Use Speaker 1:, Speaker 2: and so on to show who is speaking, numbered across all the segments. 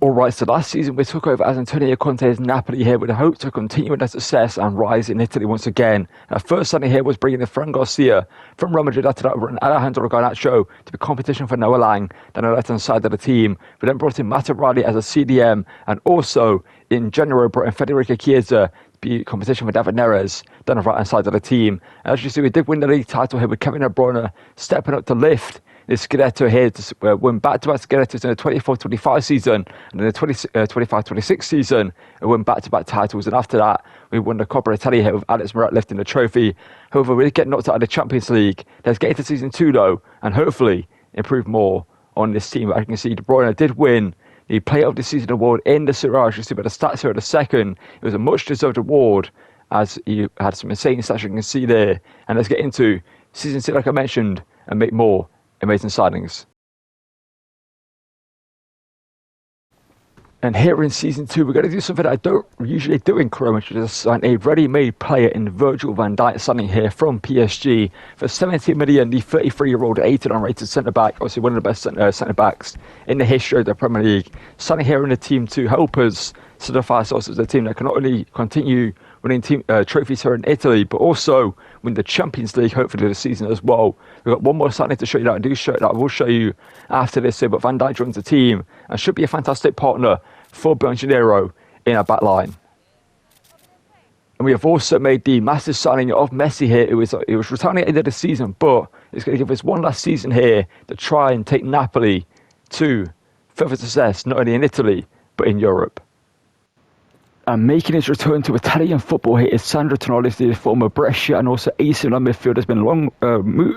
Speaker 1: Alright, so last season we took over as Antonio Conte's Napoli here with the hope to continue their success and rise in Italy once again. Our first signing here was bringing in Fran Garcia from Real Madrid after that and Alejandro Garnacho to be competition for Noah Lang down the left-hand side of the team. We then brought in Matt Riley as a CDM, and also in January brought in Federico Chiesa to be competition for David Neres down the right-hand side of the team. And as you see, we did win the league title here with Kevin De Bruyne stepping up to lift the Scudetto here to win back-to-back Scudettos in the 24-25 season, and in the 25-26 season we won back-to-back titles, and after that we won the Coppa Italia here with Alex Morat lifting the trophy. However, we did get knocked out of the Champions League. Let's get into season 2 though, and hopefully improve more on this team. As you can see, De Bruyne did win the Player of the Season award in the Serie A. As you see by the stats here at the second, it was a much deserved award as he had some insane stats you can see there. And let's get into season 2 like I mentioned and make more amazing signings. And here in season 2, we're going to do something that I don't usually do in Career Mode, which is sign a ready-made player in Virgil van Dijk, signing here from PSG for 70 million. The 33-year-old 89 rated centre-back, obviously one of the best centre-backs in the history of the Premier League, signing here in the team to help us solidify ourselves as a team that can not only continue winning trophies here in Italy, but also win the Champions League hopefully this season as well. We've got one more signing to show you that I will show you after this here, but Van Dijk joins the team and should be a fantastic partner for Bianconero in our back line. And we have also made the massive signing of Messi here. It was retiring at the end of the season, but it's going to give us one last season here to try and take Napoli to further success, not only in Italy, but in Europe. And making his return to Italian football here is Sandro Tonali, the former Brescia and also AC Milan midfielder. Has been long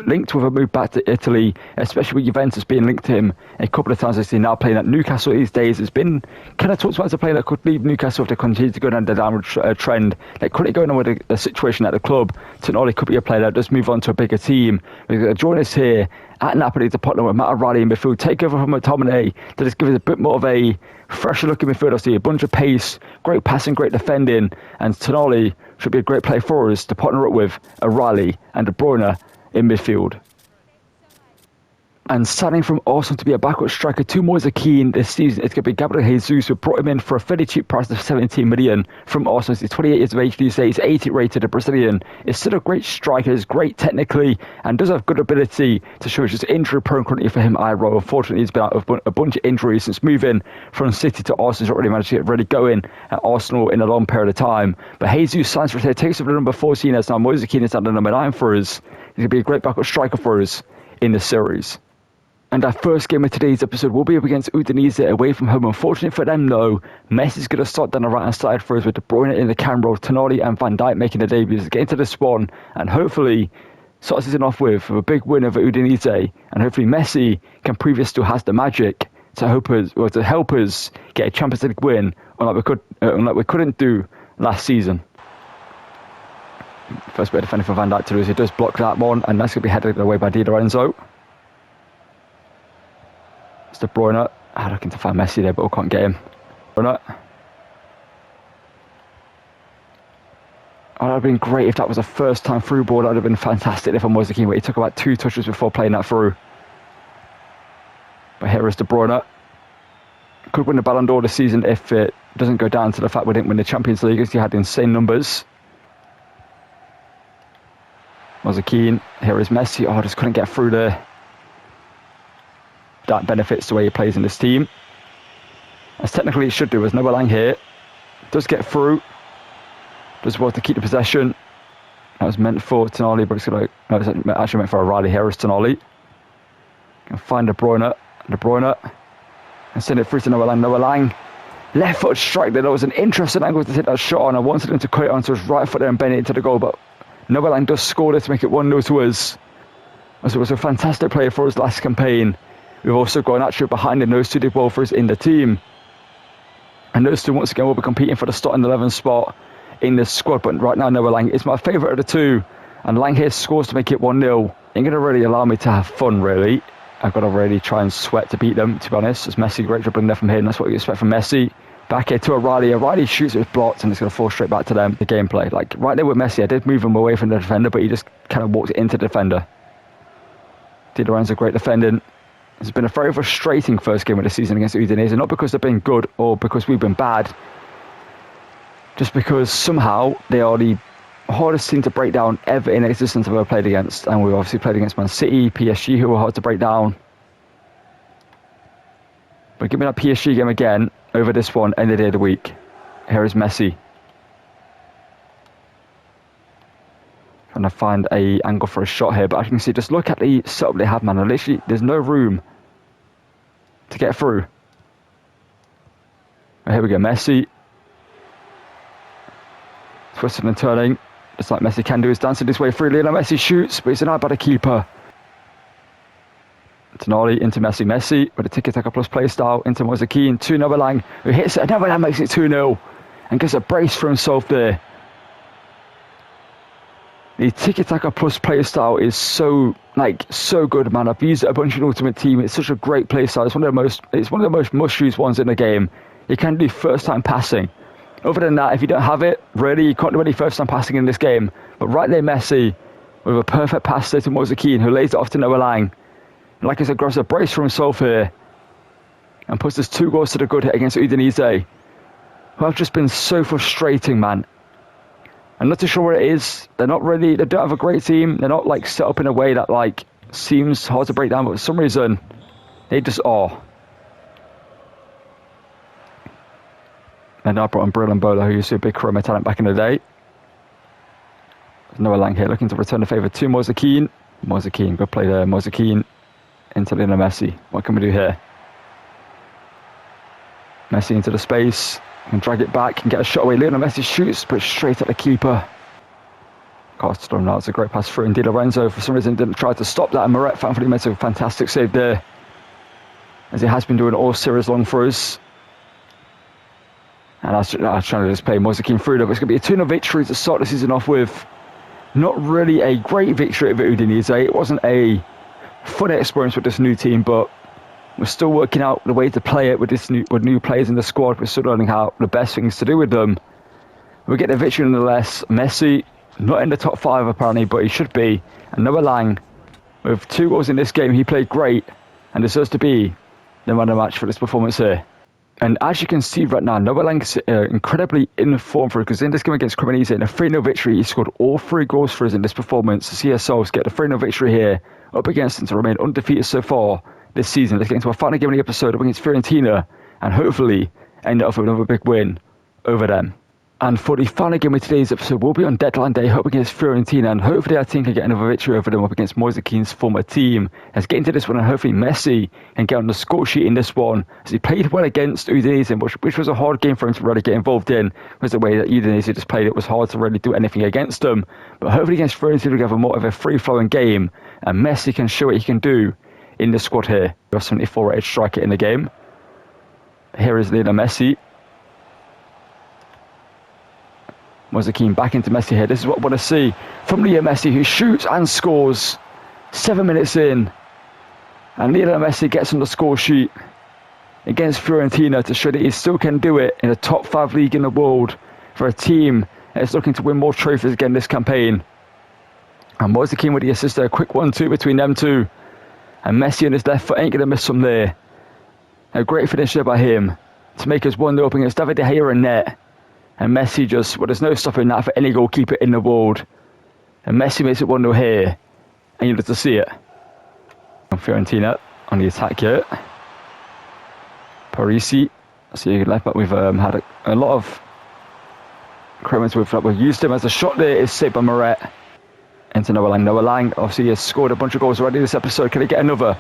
Speaker 1: linked with a move back to Italy, especially with Juventus being linked to him a couple of times. As he's now playing at Newcastle these days. Has been kind of talked about as a player that could leave Newcastle if they continue to go down the downward trend. Like currently going on with the situation at the club, Tonali could be a player that does move on to a bigger team. We're going to join us here at Napoli to partner with Matt Riley in midfield, take over from McTominay to just give us a bit more of a fresher looking midfield. I see a bunch of pace, great passing, great defending, and Tonali should be a great player for us to partner up with Riley and De Bruyne in midfield. And signing from Arsenal to be a backup striker, 2 more are keen this season. It's going to be Gabriel Jesus, who brought him in for a fairly cheap price of 17 million from Arsenal. He's 28 years of age these days, 80 rated. A Brazilian is still a great striker, is great technically, and does have good ability to show. It's just injury prone currently for him, Iro. Unfortunately, he's been out of a bunch of injuries since moving from City to Arsenal. He's not really managed to get really going at Arsenal in a long period of time. But Jesus signs for here, takes over the number 14 as now Moise Kean is at the number 9 for us. He's going to be a great backup striker for us in the series. And our first game of today's episode will be up against Udinese away from home. Unfortunately for them, though, Messi's going to start down the right-hand side for us with De Bruyne in the camera roll, Tonali and Van Dijk making their debuts. Get into this one and hopefully start season off with a big win over Udinese. And hopefully Messi can prove he still has the magic to help us get a Champions League win, unlike we couldn't do last season. First bit of defending for Van Dijk to lose. He does block that one, and that's going to be headed away by Di Lorenzo. De Bruyne, looking to find Messi there, but we can't get him. Bruyne. Oh, that would have been great if that was a first time through ball. That would have been fantastic if I was the king, but he took about 2 touches before playing that through. But here is De Bruyne. Could win the Ballon d'Or this season if it doesn't go down to the fact we didn't win the Champions League, as he had insane numbers. Was a Keane. Here is Messi. Oh, just couldn't get through there. That benefits the way he plays in this team, as technically it should do. There's Noah Lang here, does get through, does well to keep the possession. That was meant for Tonali, but it's actually meant for Riley. Here is Tonali, can find De Bruyne, and send it through to Noah Lang, left foot strike there. That was an interesting angle to take that shot on. I wanted him to cut it onto his right foot there and bend it into the goal, but Noah Lang does score this to make it 1-0 to us. So it was a fantastic player for us last campaign. We've also got an attribute behind him. Those two did well for us in the team. And those two, once again, will be competing for the starting 11 spot in the squad. But right now, Noah Lang is my favourite of the two. And Lang here scores to make it 1-0. Ain't going to really allow me to have fun, really. I've got to really try and sweat to beat them, to be honest. It's Messi, great dribbling there from here. And that's what you expect from Messi. Back here to O'Reilly. O'Reilly shoots it with blocked, and it's going to fall straight back to them. The gameplay. Like, right there with Messi, I did move him away from the defender, but he just kind of walked into the defender. Di Lorenzo, great defending. It's been a very frustrating first game of the season against Udinese, not because they've been good or because we've been bad, just because somehow they are the hardest team to break down ever in existence I've ever played against. And we've obviously played against Man City, PSG, who are hard to break down. But give me that PSG game again over this one, end of the day of the week. Here is Messi. Trying to find a angle for a shot here, but as you can see, just look at the setup they have, man. Literally, there's no room to get through. Here we go, Messi. Twisting and turning, just like Messi can do, is dancing his way through. Lionel Messi shoots, but he's denied by the keeper. Tonali into Messi. Messi with a tiki-taka plus play style into Moise Kean to Noah, who hits it. Noah makes it 2-0 and gets a brace for himself there. The tiki-taka plus play style is so good, man. I've used it a bunch in Ultimate Team. It's such a great play style. It's one of the most must-use ones in the game. You can do first-time passing. Other than that, if you don't have it, really, you can't do any first-time passing in this game. But right there, Messi, with a perfect pass there to Moise Kean, who lays it off to Noah Lang. Like I said, grabs a brace for himself here. And puts us 2 goals to the good hit against Udinese, who have just been so frustrating, man. I'm not too sure what it is. They don't have a great team. They're not, set up in a way that, seems hard to break down. But for some reason, they just are. And I brought on Brill and Bola, who used to be a big Chroma talent back in the day. There's Noah Lang here looking to return the favour to Moise Kean. Moise Kean, good play there. Moise Kean into Lionel Messi. What can we do here? Messi into the space. Can drag it back and get a shot away. Lionel Messi shoots, but straight at the keeper. Costed him now. It's a great pass through. And Di Lorenzo, for some reason, didn't try to stop that. And Moret thankfully made a fantastic save there, as he has been doing all series long for us. And I was trying to just play Moise Kean through there. But it's going to be a 2-0 victory to start the season off with. Not really a great victory over Udinese. It wasn't a fun experience with this new team, but we're still working out the way to play it with new players in the squad. We're still learning how the best things to do with them. We get the victory nonetheless. Messi, not in the top 5 apparently, but he should be. And Noah Lang, with 2 goals in this game, he played great and deserves to be the man of the match for this performance here. And as you can see right now, Noah Lang is incredibly in form for us, because in this game against Cremonese, in a 3-0 victory, he scored all 3 goals for us in this performance. To see ourselves get a 3-0 victory here up against them to remain undefeated so far this season. Let's get into our final game of the episode up against Fiorentina and hopefully end up with another big win over them. And for the final game of today's episode, we'll be on deadline day, hoping against Fiorentina, and hopefully our team can get another victory over them up against Moise Kean's former team. Let's get into this one, and hopefully Messi can get on the score sheet in this one, as he played well against Udinese, which was a hard game for him to really get involved in, because the way that Udinese just played, it was hard to really do anything against them. But hopefully against Fiorentina, we have more of a free-flowing game, and Messi can show what he can do in the squad here. We have 74 rated striker in the game. Here is Lionel Messi. Moise Kean back into Messi here. This is what I want to see from Lionel Messi, who shoots and scores 7 minutes in. And Lionel Messi gets on the score sheet against Fiorentina to show that he still can do it in a top 5 league in the world for a team that is looking to win more trophies again this campaign. And Moise Kean with the assist there. A quick 1-2 between them two. And Messi on his left foot ain't going to miss some there. A great finish there by him to make us 1-0 up against David De Gea in net. And Messi there's no stopping that for any goalkeeper in the world. And Messi makes it 1-0 here. And you love to see it. And Fiorentina on the attack here. Parisi. So you left back, we've had a lot of comments we've used him as a shot there. Is saved by Moret. Into Noah Lang. Noah Lang obviously has scored a bunch of goals already this episode. Can he get another?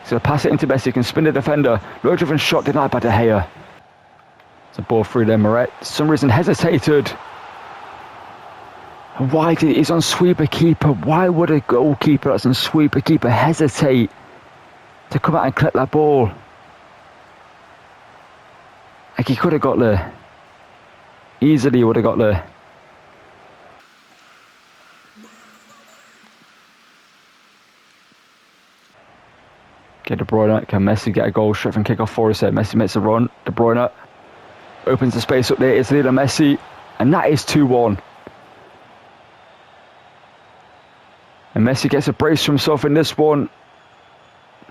Speaker 1: He's going to pass it into Messi. He can spin the defender. Low driven shot denied by De Gea. It's a ball through there. Moret, for some reason, hesitated. Why did he's on sweeper keeper? Why would a goalkeeper that's on sweeper keeper hesitate to come out and collect that ball? Like, he could have got there. Easily he would have got there. Okay, De Bruyne, can Messi get a goal straight from kick-off for us here? Messi makes a run. De Bruyne opens the space up there. It's Lionel Messi, and that is 2-1. And Messi gets a brace for himself in this one.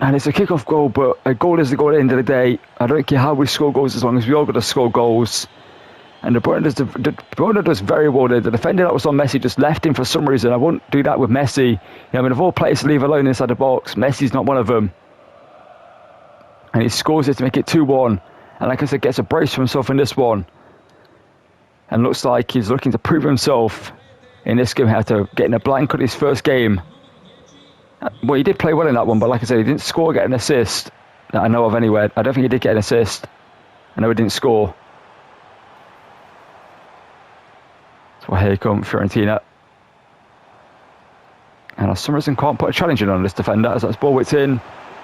Speaker 1: And it's a kick-off goal, but a goal is a goal at the end of the day. I don't care how we score goals as long as we all got to score goals. And De Bruyne does very well there. The defender that was on Messi just left him for some reason. I won't do that with Messi. I mean, of all players to leave alone inside the box, Messi's not one of them. And he scores it to make it 2-1. And like I said, gets a brace for himself in this one. And looks like he's looking to prove himself in this game. He had to get in a blank on his first game. Well, he did play well in that one, but like I said, he didn't score or get an assist that I know of anywhere. I don't think he did get an assist. I know he didn't score. So here come Fiorentina. And for some reason can't put a challenge in on this defender as that's ball whipped in.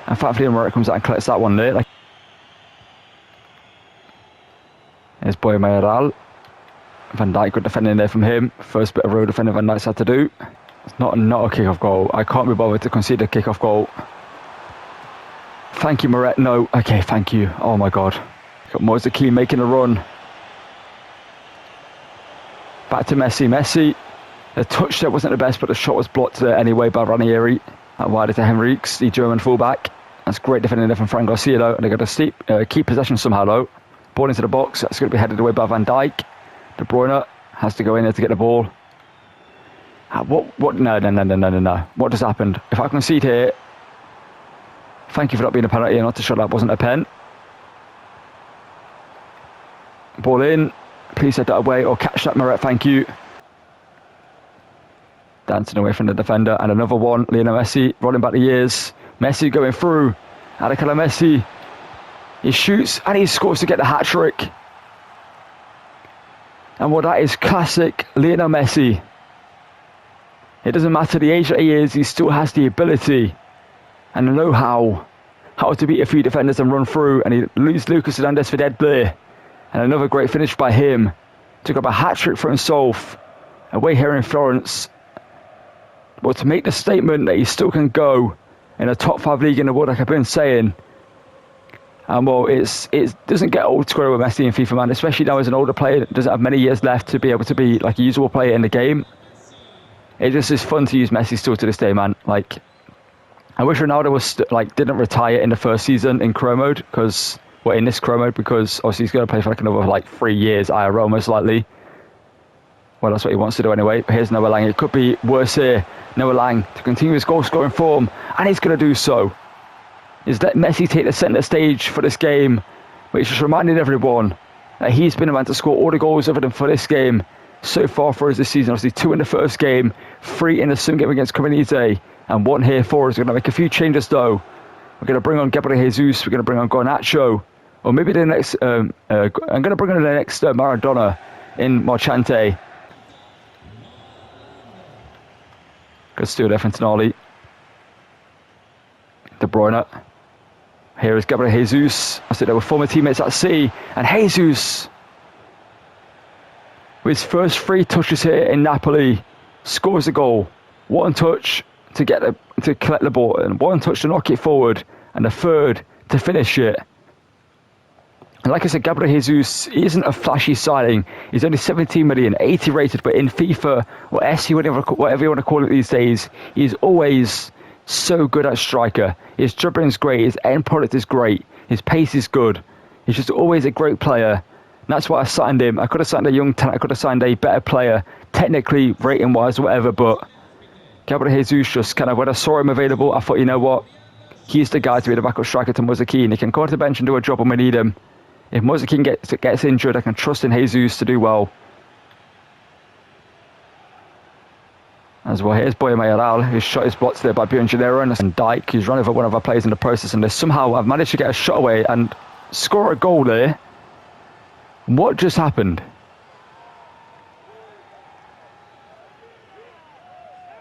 Speaker 1: And thankfully Morata comes out and collects that one there. There's Boy Mayoral. Van Dijk, good defending there from him. First bit of road defending Van Dijk's had to do. It's not a kick-off goal. I can't be bothered to concede a kick-off goal. Thank you, Moret. No. Okay, thank you. Oh, my God. Got Moise Kean making a run. Back to Messi. Messi, the touch there wasn't the best, but the shot was blocked there anyway by Ranieri. That wider to Henriques, the German fullback. That's great defending there from Fran Garcia, though. And they've got to keep possession somehow, though. Ball into the box. That's going to be headed away by Van Dijk. De Bruyne has to go in there to get the ball. What? No. What just happened? If I concede here, thank you for not being a penalty and not to show that wasn't a pen. Ball in. Please head that away or catch that, Moret. Thank you. Dancing away from the defender. And another one. Lionel Messi rolling back the years. Messi going through. Adekola Messi. He shoots and he scores to get the hat-trick. And what that is classic Lionel Messi. It doesn't matter the age that he is, he still has the ability and the know-how to beat a few defenders and run through. And he loses Lucas Hernandez for dead there. And another great finish by him. Took up a hat-trick for himself away here in Florence. But to make the statement that he still can go in a top 5 league in the world, like I've been saying. And well, it doesn't get old to score with Messi in FIFA, man. Especially now as an older player that doesn't have many years left to be able to be like a usable player in the game. It just is fun to use Messi still to this day, man. Like, I wish Ronaldo was didn't retire in the first season in Career Mode in this Career Mode because obviously he's going to play for another 3 years IRL most likely. Well, that's what he wants to do anyway. But here's Noah Lang. It could be worse here. Noah Lang to continue his goal scoring form, and he's going to do so. He's let Messi take the centre stage for this game, which just reminded everyone that he's been the man to score all the goals other than for this game. So far for us this season, obviously 2 in the first game, 3 in the second game against Cremonese, and 1 here for us. We're going to make a few changes though. We're going to bring on Gabriel Jesus, we're going to bring on Garnacho, or maybe the next, I'm going to bring on the next Maradona in Marchante. Good steal there from Tonali. De Bruyne. Here is Gabriel Jesus. I said they were former teammates at City, and Jesus, with his first 3 touches here in Napoli, scores a goal. 1 touch to collect the ball, and 1 touch to knock it forward, and a 3rd to finish it. And like I said, Gabriel Jesus, he isn't a flashy signing. He's only 17 million, 80 rated, but in FIFA or SC, whatever you want to call it these days, he's always so good at striker. His dribbling's great, his end product is great, his pace is good. He's just always a great player. That's why I signed him. I could have signed a young talent. I could have signed a better player, technically, rating-wise, whatever. But Gabriel Jesus, just kind of, when I saw him available, I thought, you know what? He's the guy to be the backup striker to Moise Kean. He can go to the bench and do a job when we need him. If Moise Kean gets injured, I can trust in Jesus to do well. As well, here's Boy Mayoral, whose shot is blocked there by Bjorn Gennaro, and Dijk, who's run over one of our players in the process. And somehow I've managed to get a shot away and score a goal there. What just happened?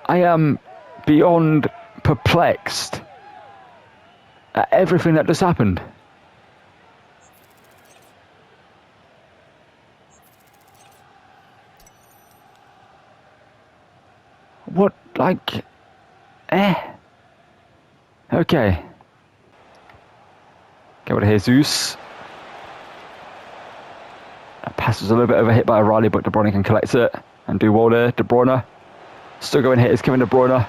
Speaker 1: I am beyond perplexed at everything that just happened. What, Okay. Gabriel Jesus. That pass was a little bit overhit by O'Reilly, but De Bruyne can collect it and do well there. De Bruyne. Still going hit is Kevin De Bruyne.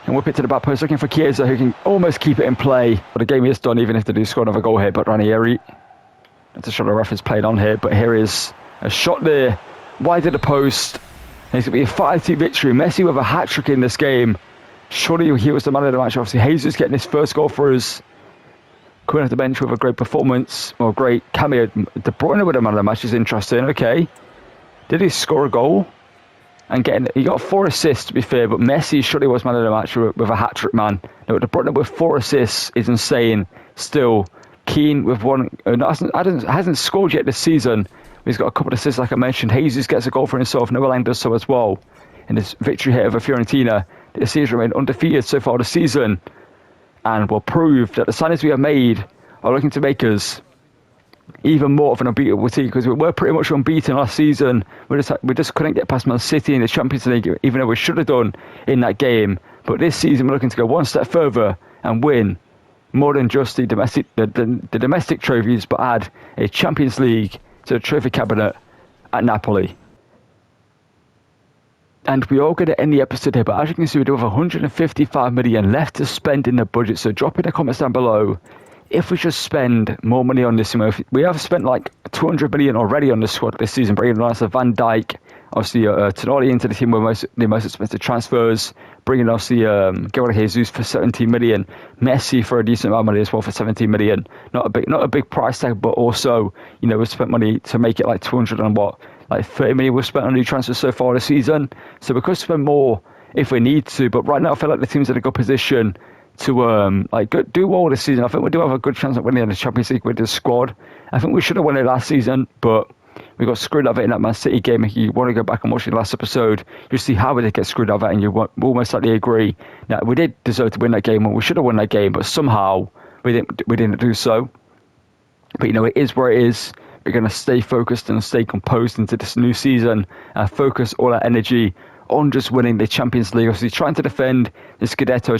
Speaker 1: And whip it to the back post, looking for Chiesa, who can almost keep it in play. But the game is done, even if they do score another goal here. But Ranieri, that's a shot the ref has played on here. But here is a shot there, wide of the post. And it's going to be a 5-2 victory. Messi with a hat-trick in this game. Surely he was the man of the match. Obviously, Jesus getting his first goal for us. Coming off the bench with a great performance, or great cameo. De Bruyne with the man of the match is interesting. Okay. Did he score a goal? And he got 4 assists, to be fair, but Messi surely was man of the match with a hat-trick, man. No, De Bruyne with 4 assists is insane. Still, Keane with 1, hasn't scored yet this season. He's got a couple of assists, like I mentioned. Jesus gets a goal for himself. Noah Lang does so as well. In this victory here over Fiorentina, the season remained undefeated so far this season, and will prove that the signings we have made are looking to make us even more of an unbeatable team, because we were pretty much unbeaten last season. We just couldn't get past Man City in the Champions League, even though we should have done in that game. But this season we're looking to go one step further and win more than just the domestic trophies, but add a Champions League to the trophy cabinet at Napoli. And we are going to end the episode here, but as you can see, we do have 155 million left to spend in the budget. So drop in the comments down below if we should spend more money on this. We have spent like 200 million already on the squad this season, bringing on Van Dijk, obviously Tonali into the team with the most expensive transfers, bringing obviously Gabriel Jesus for 17 million, Messi for a decent amount of money as well for 17 million. Not a big price tag, but also, you know, we've spent money to make it like 200 and what, like 30 million we've spent on new transfers so far this season. So we could spend more if we need to, but right now I feel like the team's in a good position to do well this season. I think we do have a good chance of winning the Champions League with this squad. I think we should have won it last season, but we got screwed out of it in that Man City game. If you want to go back and watch the last episode, you'll see how we did get screwed out of it, and you will almost likely agree that we did deserve to win that game, and we should have won that game, but somehow we didn't do so. But you know, it is where it is. We're going to stay focused and stay composed into this new season and focus all our energy on just winning the Champions League. Obviously trying to defend the Scudetto,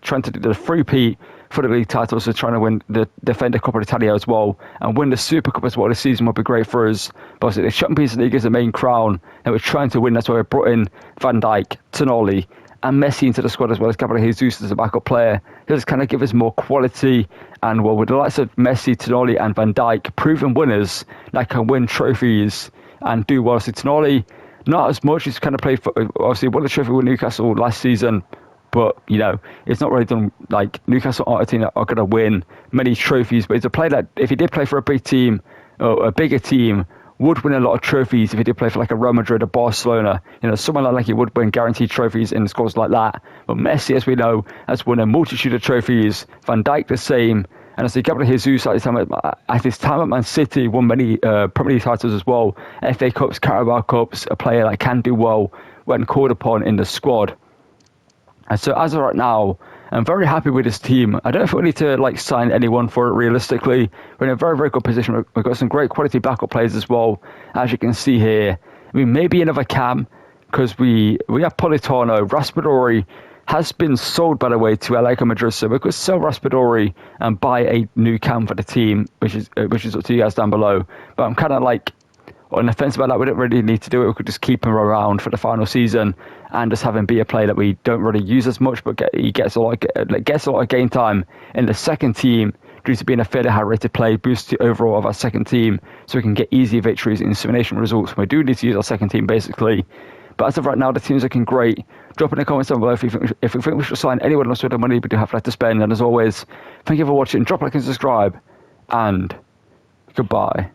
Speaker 1: trying to do the three-peat for the league titles, so trying to defend the Coppa Italia as well, and win the Super Cup as well this season would be great for us. But obviously the Champions League is the main crown that we're trying to win. That's why we brought in Van Dijk, Tonali and Messi into the squad, as well as Gabriel Jesus as a backup player. He'll just kind of give us more quality, and well, with the likes of Messi, Tonali and Van Dijk, proven winners that can win trophies and do well. So Tonali, not as much. He's kind of played for, obviously won the trophy with Newcastle last season, but you know, it's not really done. Like, Newcastle aren't a team that are going to win many trophies, but he's a player that, if he did play for a big team or a bigger team, would win a lot of trophies. If he did play for like a Real Madrid or Barcelona, you know, someone like he would win guaranteed trophies in scores like that. But Messi, as we know, has won a multitude of trophies. Van Dijk the same. And I see Gabriel Jesus at his time at Man City won many Premier League titles as well. FA Cups, Carabao Cups, a player that can do well when called upon in the squad. And so as of right now, I'm very happy with this team. I don't know if we need to sign anyone for it realistically. We're in a very, very good position. We've got some great quality backup players as well, as you can see here. I mean, maybe another cam, because we have Politano. Raspadori has been sold, by the way, to Atletico Madrid, so we could sell Raspadori and buy a new cam for the team, which is up to you guys down below. But I'm kind of on the fence about that. We don't really need to do it. We could just keep him around for the final season and just have him be a player that we don't really use as much, but he gets a lot of game time in the second team due to being a fairly high-rated player, boosts the overall of our second team, so we can get easy victories in simulation results. We do need to use our second team, basically. But as of right now, the team's looking great. Drop in the comments down below if you think we should sign anyone else with the money we do have left to spend. And as always, thank you for watching. Drop a like and subscribe. And goodbye.